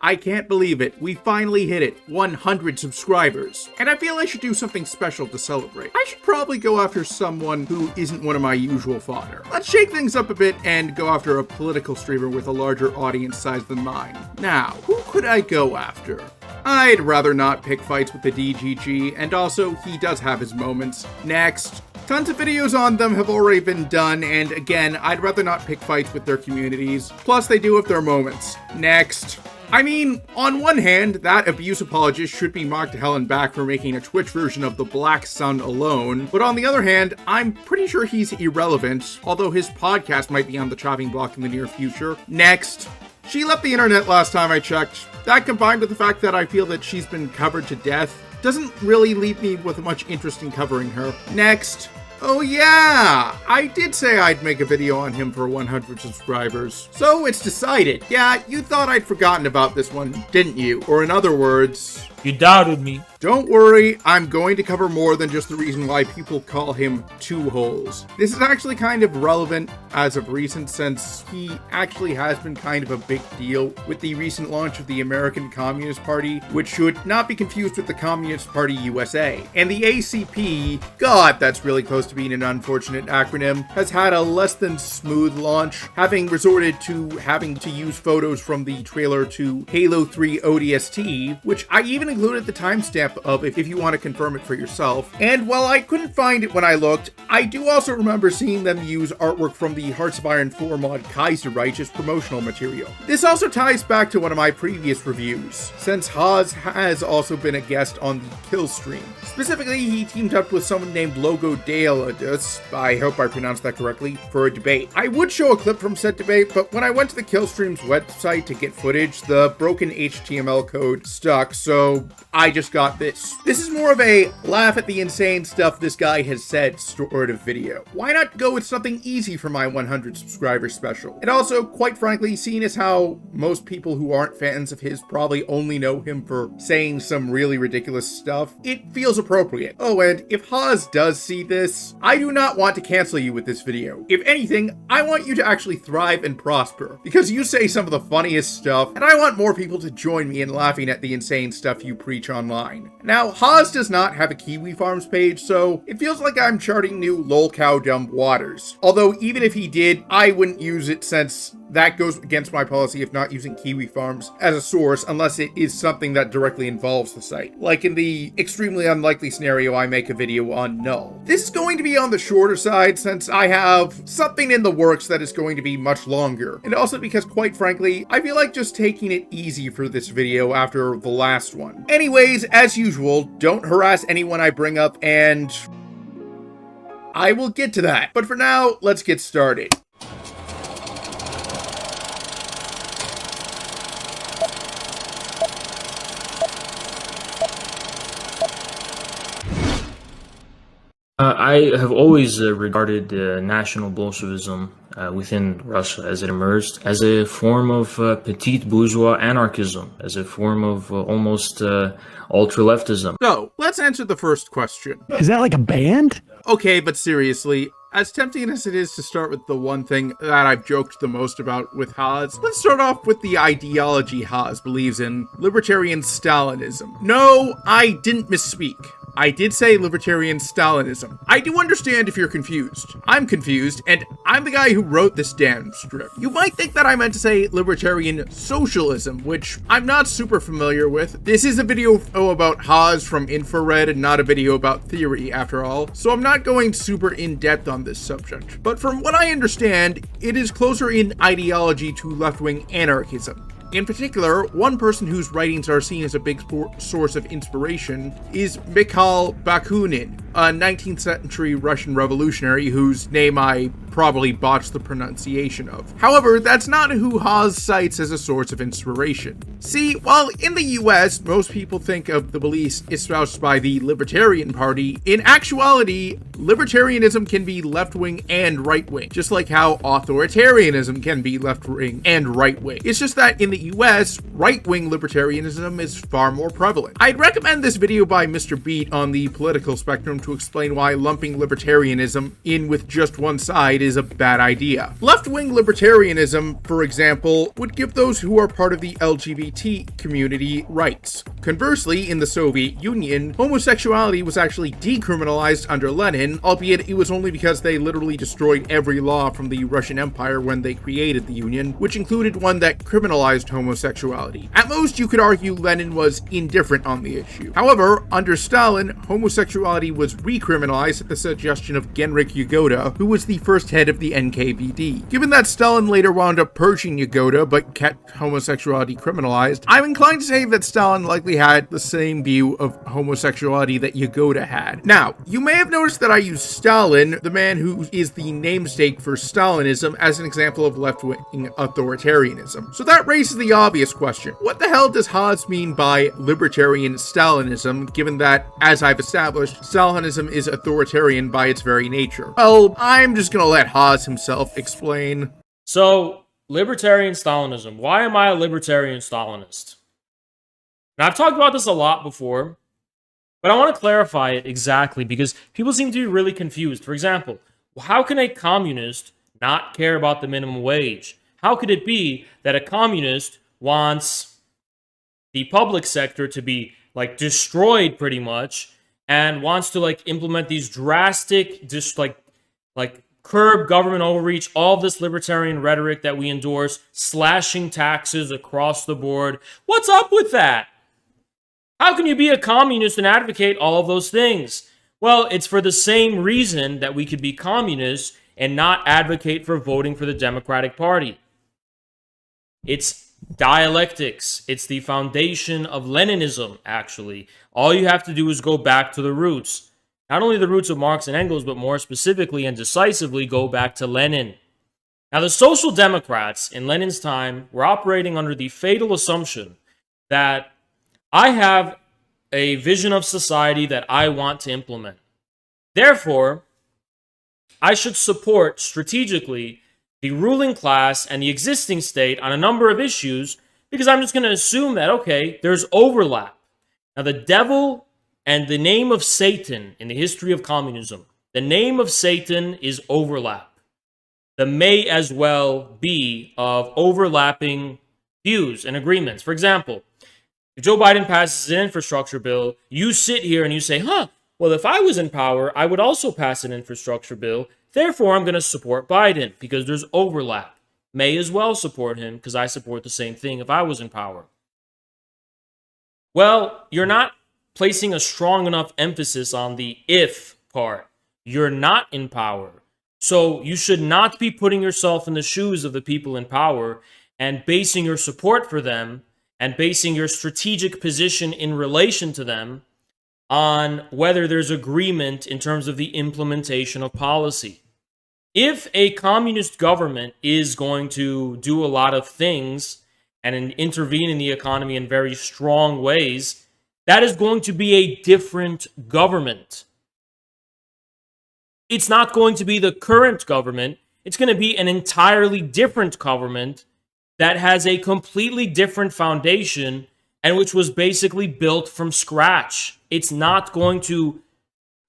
I can't believe it. We finally hit it. 100 subscribers. And I feel I should do something special to celebrate. I should probably go after someone who isn't one of my usual fodder. Let's shake things up a bit and go after a political streamer with a larger audience size than mine. Now, who could I go after? I'd rather not pick fights with the DGG, and also, he does have his moments. Next. Tons of videos on them have already been done, and again, I'd rather not pick fights with their communities. Plus, they do have their moments. Next. I mean, on one hand, that abuse apologist should be mocked to hell and back for making a Twitch version of the Black Sun alone, but on the other hand, I'm pretty sure he's irrelevant, although his podcast might be on the chopping block in the near future. Next. She left the internet last time I checked. That combined with the fact that I feel that she's been covered to death doesn't really leave me with much interest in covering her. Next. Oh yeah, I did say I'd make a video on him for 100 subscribers. So it's decided. Yeah, you thought I'd forgotten about this one, didn't you? Or in other words... You doubted me. Don't worry, I'm going to cover more than just the reason why people call him Two Holes. This is actually kind of relevant as of recent, since he actually has been kind of a big deal with the recent launch of the American Communist Party, which should not be confused with the Communist Party USA. And the ACP, God, that's really close to being an unfortunate acronym, has had a less than smooth launch, having resorted to having to use photos from the trailer to Halo 3 ODST, which I even included the timestamp of if you want to confirm it for yourself. And while I couldn't find it when I looked, I do also remember seeing them use artwork from the Hearts of Iron 4 mod Kaiserreich as promotional material. This also ties back to one of my previous reviews, since Haas has also been a guest on the Kill stream. Specifically, he teamed up with someone named Logo Dealadus, I hope I pronounced that correctly, for a debate. I would show a clip from said debate, but when I went to the Kill stream's website to get footage, the broken HTML code stuck, so I just got this. This is more of a laugh at the insane stuff this guy has said sort of video. Why not go with something easy for my 100 subscriber special? And also, quite frankly, seeing as how most people who aren't fans of his probably only know him for saying some really ridiculous stuff, it feels appropriate. Oh, and if Haas does see this, I do not want to cancel you with this video. If anything, I want you to actually thrive and prosper, because you say some of the funniest stuff, and I want more people to join me in laughing at the insane stuff you preach online. Now, Haas does not have a Kiwi Farms page, so it feels like I'm charting new lolcowdumb waters. Although, even if he did, I wouldn't use it, since that goes against my policy of not using Kiwi Farms as a source unless it is something that directly involves the site. Like in the extremely unlikely scenario I make a video on Null. This is going to be on the shorter side since I have something in the works that is going to be much longer. And also because, quite frankly, I feel like just taking it easy for this video after the last one. Anyways, as usual, don't harass anyone I bring up, and I will get to that. But for now, let's get started. I have always regarded National Bolshevism within Russia as it emerged as a form of petite bourgeois anarchism, as a form of almost ultra-leftism. So, let's answer the first question. Is that like a band? Okay, but seriously, as tempting as it is to start with the one thing that I've joked the most about with Haas, let's start off with the ideology Haas believes in, libertarian Stalinism. No, I didn't misspeak. I did say libertarian Stalinism. I do understand if you're confused. I'm confused, and I'm the guy who wrote this damn script. You might think that I meant to say libertarian socialism, which I'm not super familiar with. This is a video about Haas from Infrared and not a video about theory, after all, so I'm not going super in-depth on this subject. But from what I understand, it is closer in ideology to left-wing anarchism. In particular, one person whose writings are seen as a big source of inspiration is Mikhail Bakunin, a 19th century Russian revolutionary whose name I probably botched the pronunciation of. However, that's not who Haas cites as a source of inspiration. See, while in the US, most people think of the beliefs espoused by the Libertarian Party, in actuality, libertarianism can be left-wing and right-wing, just like how authoritarianism can be left-wing and right-wing. It's just that in the US, right-wing libertarianism is far more prevalent. I'd recommend this video by Mr. Beat on the political spectrum to explain why lumping libertarianism in with just one side is a bad idea. Left-wing libertarianism, for example, would give those who are part of the LGBT LGBT community rights. Conversely, in the Soviet Union, homosexuality was actually decriminalized under Lenin, albeit it was only because they literally destroyed every law from the Russian Empire when they created the Union, which included one that criminalized homosexuality. At most, you could argue Lenin was indifferent on the issue. However, under Stalin, homosexuality was recriminalized at the suggestion of Genrikh Yagoda, who was the first head of the NKVD. Given that Stalin later wound up purging Yagoda but kept homosexuality criminalized, I'm inclined to say that Stalin likely had the same view of homosexuality that Yagoda had. Now, you may have noticed that I use Stalin, the man who is the namesake for Stalinism, as an example of left-wing authoritarianism. So that raises the obvious question: what the hell does Haas mean by libertarian Stalinism, given that, as I've established, Stalinism is authoritarian by its very nature? Well, I'm just gonna let Haas himself explain. So, libertarian Stalinism. Why am I a libertarian Stalinist? Now, I've talked about this a lot before, but I want to clarify it exactly because people seem to be really confused. For example, how can a communist not care about the minimum wage? How could it be that a communist wants the public sector to be like destroyed pretty much and wants to like implement these drastic just like curb government overreach, all of this libertarian rhetoric that we endorse, slashing taxes across the board? What's up with that? How can you be a communist and advocate all of those things? Well, it's for the same reason that we could be communists and not advocate for voting for the Democratic Party. It's dialectics. It's the foundation of Leninism, actually. All you have to do is go back to the roots. Not only the roots of Marx and Engels, but more specifically and decisively go back to Lenin. Now, the Social Democrats in Lenin's time were operating under the fatal assumption that I have a vision of society that I want to implement. Therefore, I should support strategically the ruling class and the existing state on a number of issues because I'm just going to assume that, okay, there's overlap. Now, the devil and the name of Satan in the history of communism, the name of Satan is overlap. The may as well be of overlapping views and agreements. For example, if Joe Biden passes an infrastructure bill, you sit here and you say, well, if I was in power, I would also pass an infrastructure bill. Therefore, I'm going to support Biden because there's overlap. May as well support him because I support the same thing if I was in power. Well, you're not placing a strong enough emphasis on the if part. You're not in power. So you should not be putting yourself in the shoes of the people in power and basing your support for them and basing your strategic position in relation to them on whether there's agreement in terms of the implementation of policy. If a communist government is going to do a lot of things and intervene in the economy in very strong ways, that is going to be a different government. It's not going to be the current government. It's going to be an entirely different government that has a completely different foundation and which was basically built from scratch. It's not going to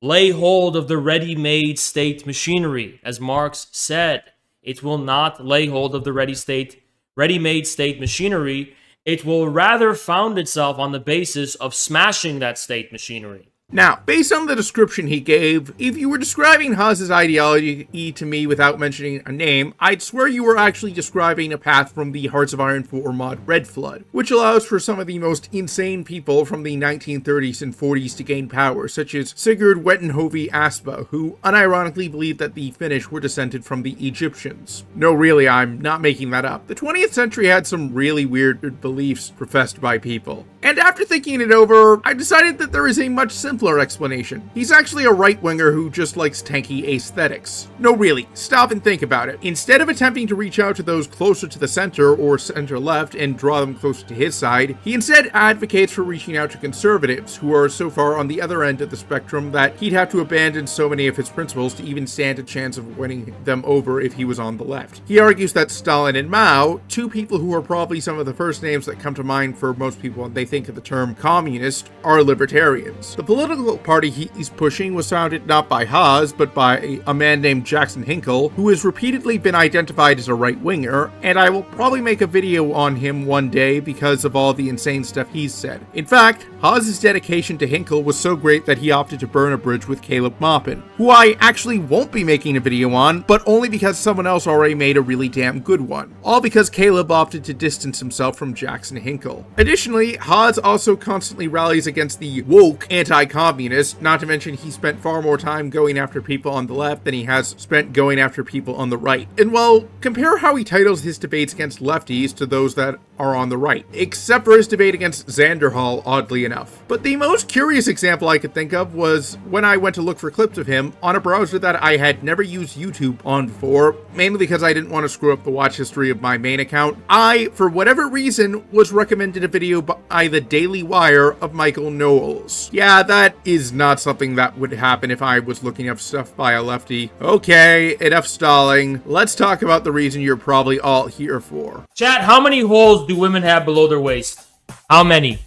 lay hold of the ready-made state machinery, as Marx said. It will not lay hold of the ready-made state machinery. It will rather found itself on the basis of smashing that state machinery. Now, based on the description he gave, if you were describing Haas's ideology to me without mentioning a name, I'd swear you were actually describing a path from the Hearts of Iron 4 mod Red Flood, which allows for some of the most insane people from the 1930s and 40s to gain power, such as Sigurd Wettenhovi Aspa, who unironically believed that the Finnish were descended from the Egyptians. No, really, I'm not making that up. The 20th century had some really weird beliefs professed by people. And after thinking it over, I decided that there is a much simpler explanation. He's actually a right-winger who just likes tanky aesthetics. No, really, stop and think about it. Instead of attempting to reach out to those closer to the center or center-left and draw them closer to his side, he instead advocates for reaching out to conservatives, who are so far on the other end of the spectrum that he'd have to abandon so many of his principles to even stand a chance of winning them over if he was on the left. He argues that Stalin and Mao, two people who are probably some of the first names that come to mind for most people when they think of the term communist, are libertarians. The political political party he's pushing was founded not by Haas, but by a man named Jackson Hinkle, who has repeatedly been identified as a right-winger, and I will probably make a video on him one day because of all the insane stuff he's said. In fact, Haas's dedication to Hinkle was so great that he opted to burn a bridge with Caleb Maupin, who I actually won't be making a video on, but only because someone else already made a really damn good one. All because Caleb opted to distance himself from Jackson Hinkle. Additionally, Haas also constantly rallies against the woke anti-communist, not to mention he spent far more time going after people on the left than he has spent going after people on the right. And well, compare how he titles his debates against lefties to those that are on the right, except for his debate against Xanderhal, oddly enough. But the most curious example I could think of was when I went to look for clips of him on a browser that I had never used YouTube on before, mainly because I didn't want to screw up the watch history of my main account. I, for whatever reason, was recommended a video by the Daily Wire of Michael Knowles. Yeah, that is not something that would happen if I was looking up stuff by a lefty. Okay, enough stalling. Let's talk about the reason you're probably all here for. Chat, how many holes do women have below their waist? How many?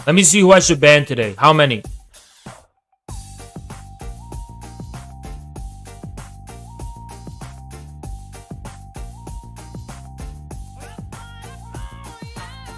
Let me see who I should ban today. How many?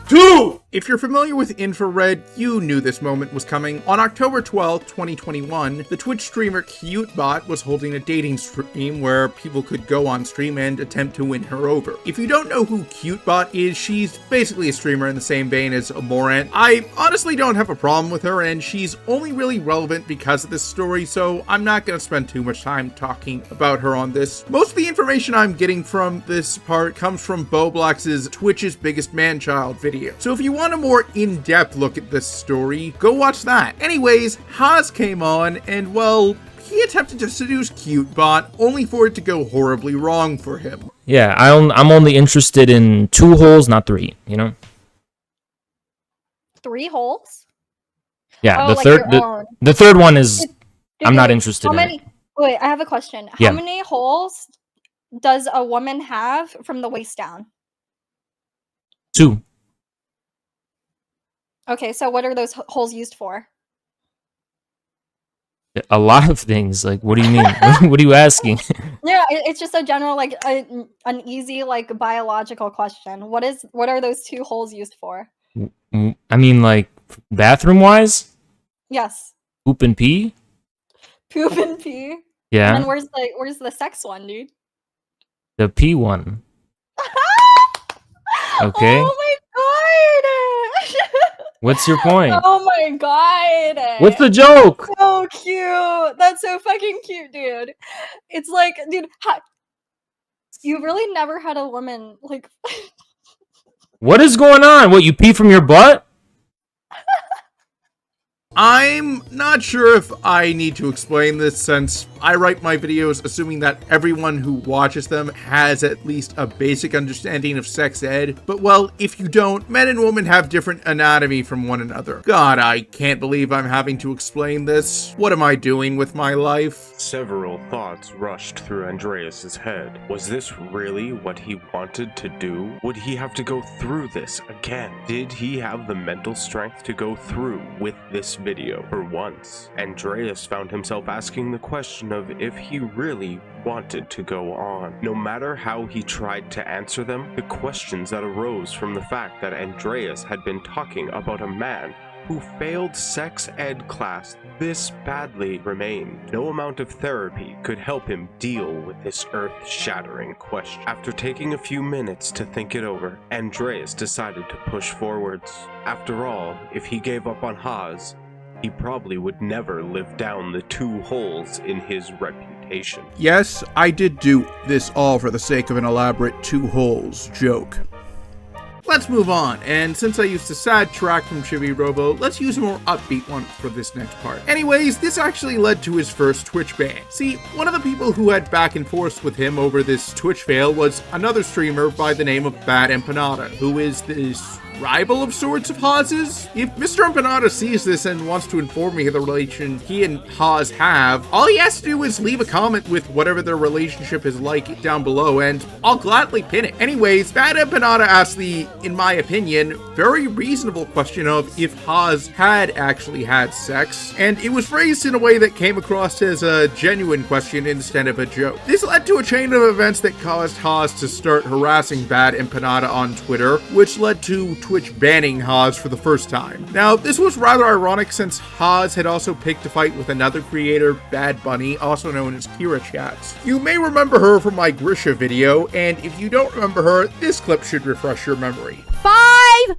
Two! If you're familiar with infrared, you knew this moment was coming. On October 12th, 2021, the Twitch streamer CuteBot was holding a dating stream where people could go on stream and attempt to win her over. If you don't know who CuteBot is, she's basically a streamer in the same vein as Amorant. I honestly don't have a problem with her, and she's only really relevant because of this story, so I'm not going to spend too much time talking about her on this. Most of the information I'm getting from this part comes from Boblax's Twitch's Biggest Man-Child video. So if you want a more in-depth look at this story, go watch that. Anyways, Haas came on, and well, he attempted to seduce CuteBot, only for it to go horribly wrong for him. Yeah, I'm only interested in 2 holes, not 3, you know? 3 holes? Yeah, Oh, the like third your own. the third one is Did I'm not you- interested How in many? it. Wait, I have a question. Yeah. How many holes does a woman have from the waist down? 2. Okay, so what are those holes used for? A lot of things. Like, what do you mean? What are you asking? Yeah, it's just a general, like, an easy, like, biological question. What are those 2 holes used for? I mean, like, bathroom wise, Yes. poop and pee. Poop and pee. And Yeah, then where's the sex one, dude? the pee one. Okay. Oh my god! What's your point? Oh my god! What's the joke? So cute. That's so fucking cute, dude. It's like, dude, you really never had a woman like. What is going on? What, you pee from your butt? I'm not sure if I need to explain this, since I write my videos assuming that everyone who watches them has at least a basic understanding of sex ed. But well, if you don't, men and women have different anatomy from one another. God, I can't believe I'm having to explain this. What am I doing with my life? Several thoughts rushed through Andreas's head. Was this really what he wanted to do? Would he have to go through this again? Did he have the mental strength to go through with this video for once? Andreas found himself asking the question of if he really wanted to go on. No matter how he tried to answer them, the questions that arose from the fact that Andreas had been talking about a man who failed sex ed class this badly remained. No amount of therapy could help him deal with this earth-shattering question. After taking a few minutes to think it over, Andreas decided to push forwards. After all, if he gave up on Haas, he probably would never live down the 2 holes in his reputation. Yes, I did do this all for the sake of an elaborate 2 holes joke. Let's move on, and since I used a sad track from Chibi Robo, let's use a more upbeat one for this next part. Anyways, this actually led to his first Twitch ban. See, one of the people who had back and forth with him over this Twitch fail was another streamer by the name of Bad Empanada, who is this rival of sorts of Hawes's? If Mr. Empanada sees this and wants to inform me of the relation he and Hawes have, all he has to do is leave a comment with whatever their relationship is like down below, and I'll gladly pin it. Anyways, Bad Empanada asked the, in my opinion, very reasonable question of if Hawes had actually had sex, and it was phrased in a way that came across as a genuine question instead of a joke. This led to a chain of events that caused Hawes to start harassing Bad Empanada on Twitter, which led to Twitch banning Hawes for the first time. Now, this was rather ironic since Hawes had also picked a fight with another creator, Bad Bunny, also known as Kira Chats. You may remember her from my Grisha video, and if you don't remember her, this clip should refresh your memory. $5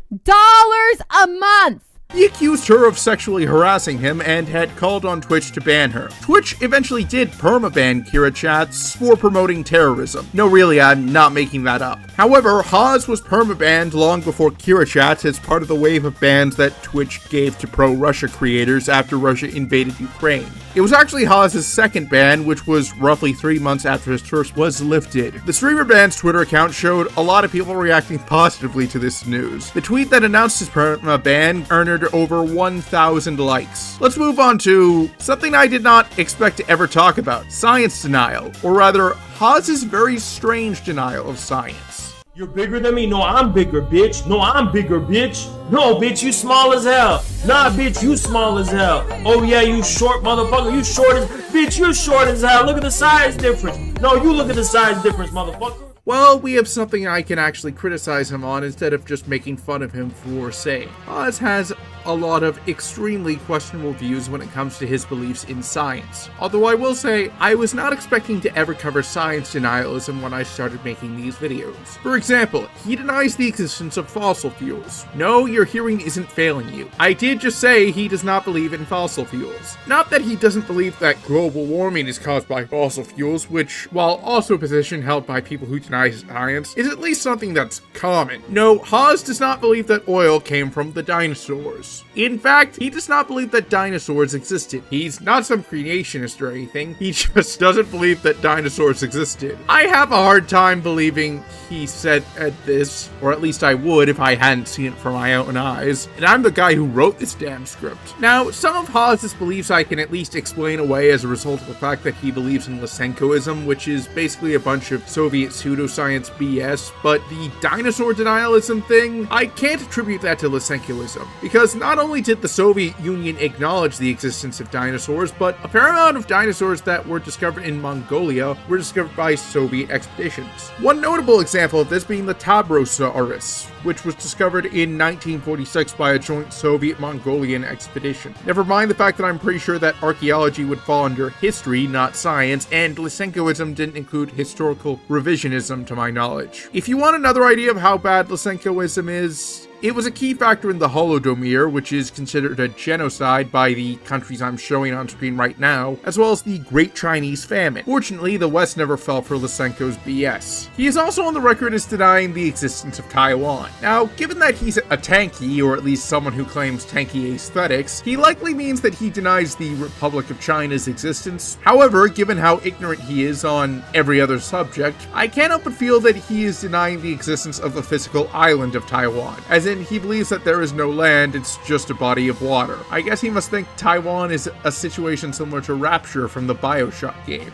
a month! He accused her of sexually harassing him and had called on Twitch to ban her. Twitch eventually did permaban Kira Chats for promoting terrorism. No, really, I'm not making that up. However, Hawes was permabanned long before Kira Chats as part of the wave of bans that Twitch gave to pro-Russia creators after Russia invaded Ukraine. It was actually Hawes' second ban, which was roughly 3 months after his first was lifted. The streamer ban's Twitter account showed a lot of people reacting positively to this news. The tweet that announced his permaban earned over 1,000 likes. Let's move on to something I did not expect to ever talk about: science denial, or rather, Hawes' very strange denial of science. You're bigger than me? No, I'm bigger, bitch. No, I'm bigger, bitch. No, bitch, you small as hell. Nah, bitch, you small as hell. Oh, yeah, you short motherfucker. You short as... Bitch, you short as hell. Look at the size difference. No, you look at the size difference, motherfucker. Well, we have something I can actually criticize him on instead of just making fun of him for saying. Hawes has a lot of extremely questionable views when it comes to his beliefs in science. Although I will say, I was not expecting to ever cover science denialism when I started making these videos. For example, he denies the existence of fossil fuels. No, your hearing isn't failing you. I did just say he does not believe in fossil fuels. Not that he doesn't believe that global warming is caused by fossil fuels, which, while also a position held by people who deny science, is at least something that's common. No, Hawes does not believe that oil came from the dinosaurs. In fact, he does not believe that dinosaurs existed. He's not some creationist or anything. He just doesn't believe that dinosaurs existed. I have a hard time believing he said this, or at least I would if I hadn't seen it from my own eyes, and I'm the guy who wrote this damn script. Now, some of Hawes' beliefs I can at least explain away as a result of the fact that he believes in Lysenkoism, which is basically a bunch of Soviet pseudoscience BS, but the dinosaur denialism thing, I can't attribute that to Lysenkoism, because not only did the Soviet Union acknowledge the existence of dinosaurs, but a fair amount of dinosaurs that were discovered in Mongolia were discovered by Soviet expeditions. One notable example of this being the Tabrosaurus, which was discovered in 1946 by a joint Soviet-Mongolian expedition. Never mind the fact that I'm pretty sure that archaeology would fall under history, not science, and Lysenkoism didn't include historical revisionism to my knowledge. If you want another idea of how bad Lysenkoism is, it was a key factor in the Holodomor, which is considered a genocide by the countries I'm showing on screen right now, as well as the Great Chinese Famine. Fortunately, the West never fell for Lysenko's BS. He is also on the record as denying the existence of Taiwan. Now, given that he's a tanky, or at least someone who claims tanky aesthetics, he likely means that he denies the Republic of China's existence. However, given how ignorant he is on every other subject, I can't help but feel that he is denying the existence of the physical island of Taiwan, as in he believes that there is no land, it's just a body of water. I guess he must think Taiwan is a situation similar to Rapture from the BioShock games.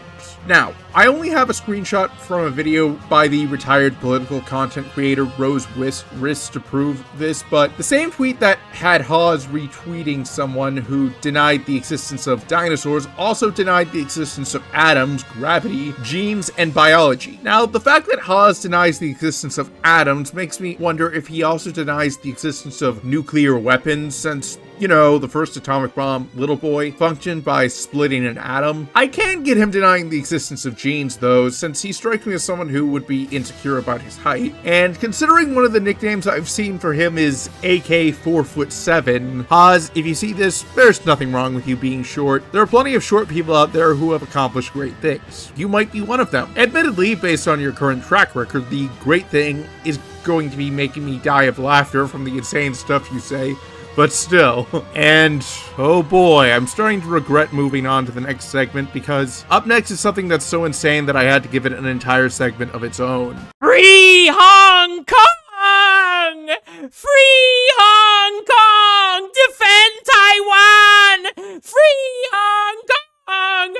Now, I only have a screenshot from a video by the retired political content creator Rose Wrist to prove this, but the same tweet that had Hawes retweeting someone who denied the existence of dinosaurs also denied the existence of atoms, gravity, genes, and biology. Now, the fact that Hawes denies the existence of atoms makes me wonder if he also denies the existence of nuclear weapons, since, you know, the first atomic bomb, Little Boy, functioned by splitting an atom. I can get him denying the existence of genes, though, since he strikes me as someone who would be insecure about his height. And considering one of the nicknames I've seen for him is AK 4'7", Hawes, if you see this, there's nothing wrong with you being short. There are plenty of short people out there who have accomplished great things. You might be one of them. Admittedly, based on your current track record, the great thing is going to be making me die of laughter from the insane stuff you say. But still. And, oh boy, I'm starting to regret moving on to the next segment, because up next is something that's so insane that I had to give it an entire segment of its own. Free Hong Kong! Free Hong Kong! Defend Taiwan! Free Hong Kong!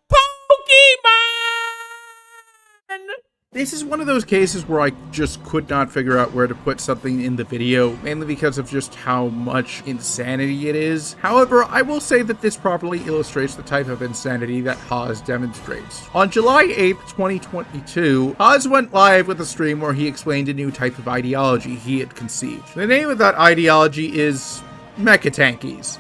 Pokemon! This is one of those cases where I just could not figure out where to put something in the video, mainly because of just how much insanity it is. However, I will say that this properly illustrates the type of insanity that Haas demonstrates. On July 8th, 2022, Haas went live with a stream where he explained a new type of ideology he had conceived. The name of that ideology is mechatankies.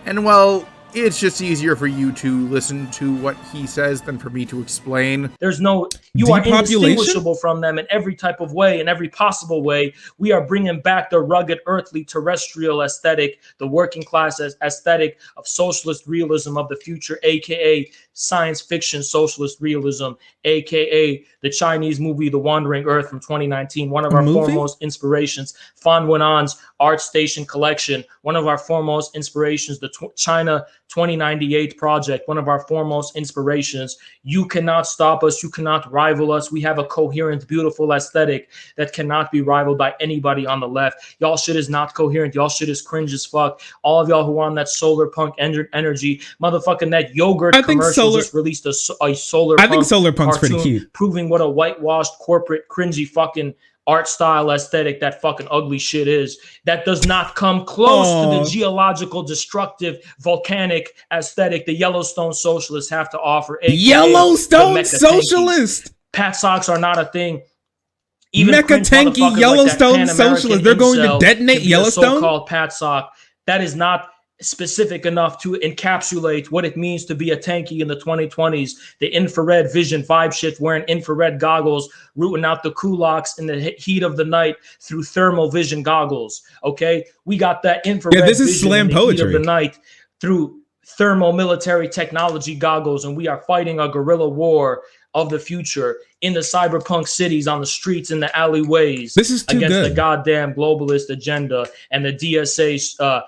And well, it's just easier for you to listen to what he says than for me to explain. There's no, you are indistinguishable from them in every type of way, in every possible way. We are bringing back the rugged, earthly, terrestrial aesthetic, the working class aesthetic of socialist realism of the future, aka science fiction socialist realism, aka the Chinese movie The Wandering Earth from 2019, one of our foremost inspirations, Fan Wenan's Art Station collection, one of our foremost inspirations, the China 2098 project, one of our foremost inspirations. You cannot stop us, you cannot rival us. We have a coherent, beautiful aesthetic that cannot be rivaled by anybody on the left. Y'all shit is not coherent, y'all shit is cringe as fuck. All of y'all who are on that solar punk energy, motherfucking that yogurt commercial just released a solar punk. I think solar punk's cartoon, pretty cute, proving what a whitewashed corporate cringy fucking art style aesthetic that fucking ugly shit is. That does not come close to the geological, destructive, volcanic aesthetic the Yellowstone socialists have to offer. Yellowstone socialist. Pat socks are not a thing. Even mecha-tanky Yellowstone socialists. They're going to detonate Yellowstone. So-called Pat sock. That is not specific enough to encapsulate what it means to be a tanky in the 2020s. The infrared vision vibe shift, wearing infrared goggles, rooting out the kulaks in the heat of the night through thermal vision goggles. Okay, we got that infrared this is vision slam in the poetry. heat of the night through thermal military technology goggles, and we are fighting a guerrilla war of the future in the cyberpunk cities, on the streets, in the alleyways. This is too against good. the goddamn globalist agenda and the DSA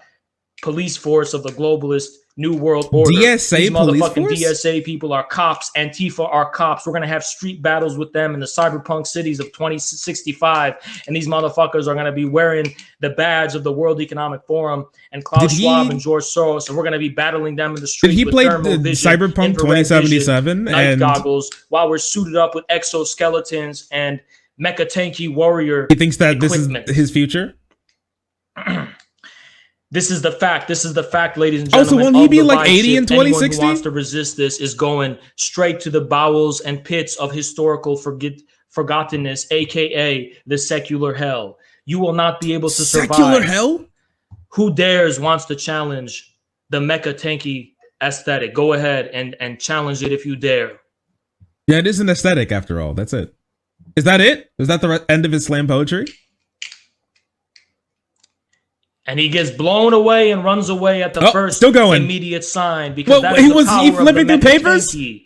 police force of the globalist new world order. DSA These police motherfucking force? DSA people are cops. Antifa are cops. We're gonna have street battles with them in the cyberpunk cities of 2065, and these motherfuckers are gonna be wearing the badge of the World Economic Forum and Klaus Schwab and George Soros, and we're gonna be battling them in the streets. Did he with play thermal vision, Cyberpunk infrared 2077 vision, night and goggles, while we're suited up with exoskeletons and mecha tanky warrior? he thinks that equipment. this is his future? This is the fact. This is the fact, ladies and gentlemen. Also, won't he be like 80 in 2060? Anyone who wants to resist this is going straight to the bowels and pits of historical forgottenness, aka the secular hell. You will not be able to survive. Secular hell? Who dares wants to challenge the mecha tanky aesthetic? Go ahead and challenge it if you dare. Yeah, it is an aesthetic after all. That's it. Is that it? Is that the end of his slam poetry? And he gets blown away and runs away at the first still going. immediate sign, because that he is the was power flipping of the through papers? mecha-tanky.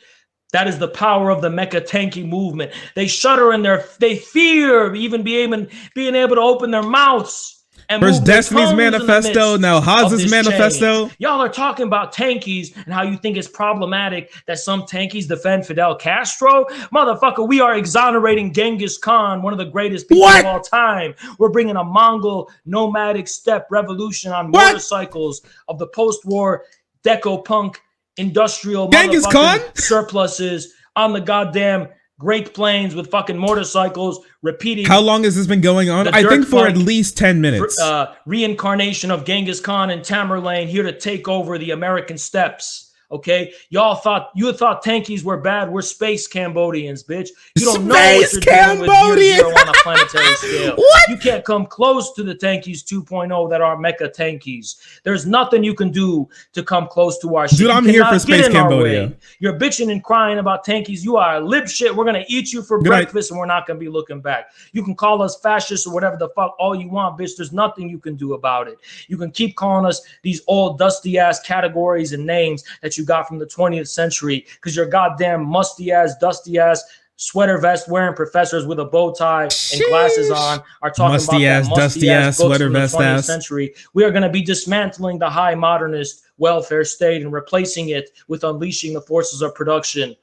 That is the power of the mecha-tanky movement. They shudder in they fear even being able to open their mouths. And First move their Destiny's tongues in the manifesto, midst now of Haas's this manifesto. change. Y'all are talking about tankies and how you think it's problematic that some tankies defend Fidel Castro. Motherfucker, we are exonerating Genghis Khan, one of the greatest people of all time. We're bringing a Mongol nomadic steppe revolution on motorcycles of the post-war deco punk industrial Genghis Khan surpluses on the goddamn Great Plains with fucking motorcycles, repeating. How long has this been going on? I think for at least 10 minutes. Reincarnation of Genghis Khan and Tamerlane here to take over the American steppes. Okay, y'all thought tankies were bad. We're space Cambodians, bitch. You don't know what you're doing with year zero on a planetary scale. You can't come close to the tankies 2.0 that are mecha tankies. There's nothing you can do to come close to our shit. Dude, I'm here for space Cambodia. You're bitching and crying about tankies. You are a lib shit. We're gonna eat you for breakfast, and we're not gonna be looking back. You can call us fascists or whatever the fuck all you want, bitch. There's nothing you can do about it. You can keep calling us these old dusty ass categories and names that you got from the 20th century, because your goddamn musty ass, dusty ass, sweater vest wearing professors with a bow tie and glasses on are talking musty about ass, that dusty ass, sweater vest 20th ass. century. We are going to be dismantling the high modernist welfare state and replacing it with unleashing the forces of production.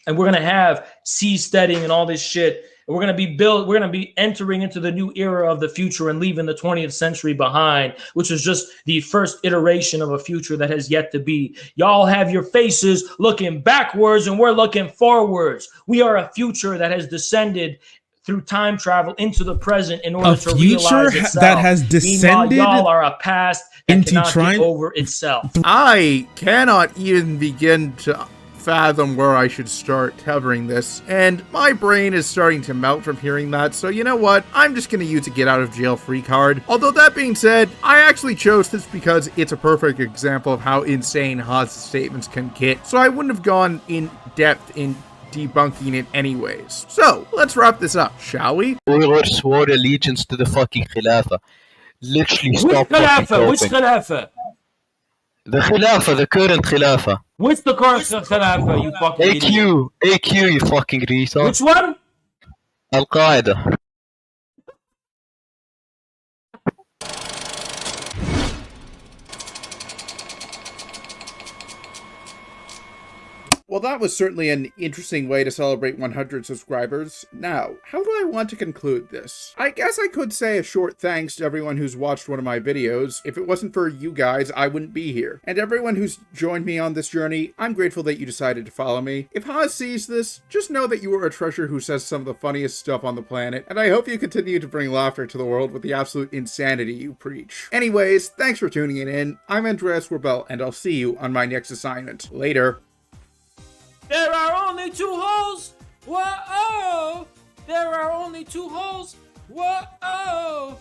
And we're going to have seasteading and all this shit We're going to be entering into the new era of the future and leaving the 20th century behind, which is just the first iteration of a future that has yet to be. Y'all have your faces looking backwards and we're looking forwards. We are a future that has descended through time travel into the present in order to realize itself. That has descended. Meanwhile, y'all are a past that cannot get over itself. I cannot even begin to fathom where I should start covering this, and my brain is starting to melt from hearing that, so you know what, I'm just going to use a get out of jail free card. Although that being said, I actually chose this because it's a perfect example of how insane Haas's statements can get, so I wouldn't have gone in depth in debunking it anyways. So, let's wrap this up, shall we? We swore allegiance to the fucking Khilafah. Literally stop Which Khilafah? Which Khilafah? The Khilafah, the current Khilafah. What's the current Khilafah, you fucking AQ, idiot? AQ, you fucking retard. Which one? Al-Qaeda. Well, that was certainly an interesting way to celebrate 100 subscribers. Now, how do I want to conclude this? I guess I could say a short thanks to everyone who's watched one of my videos. If it wasn't for you guys, I wouldn't be here. And everyone who's joined me on this journey, I'm grateful that you decided to follow me. If Haas sees this, just know that you are a treasure who says some of the funniest stuff on the planet, and I hope you continue to bring laughter to the world with the absolute insanity you preach. Anyways, thanks for tuning in. I'm Andreas Rebel, and I'll see you on my next assignment. Later. There are only two holes. Whoa! There are only two holes. Whoa!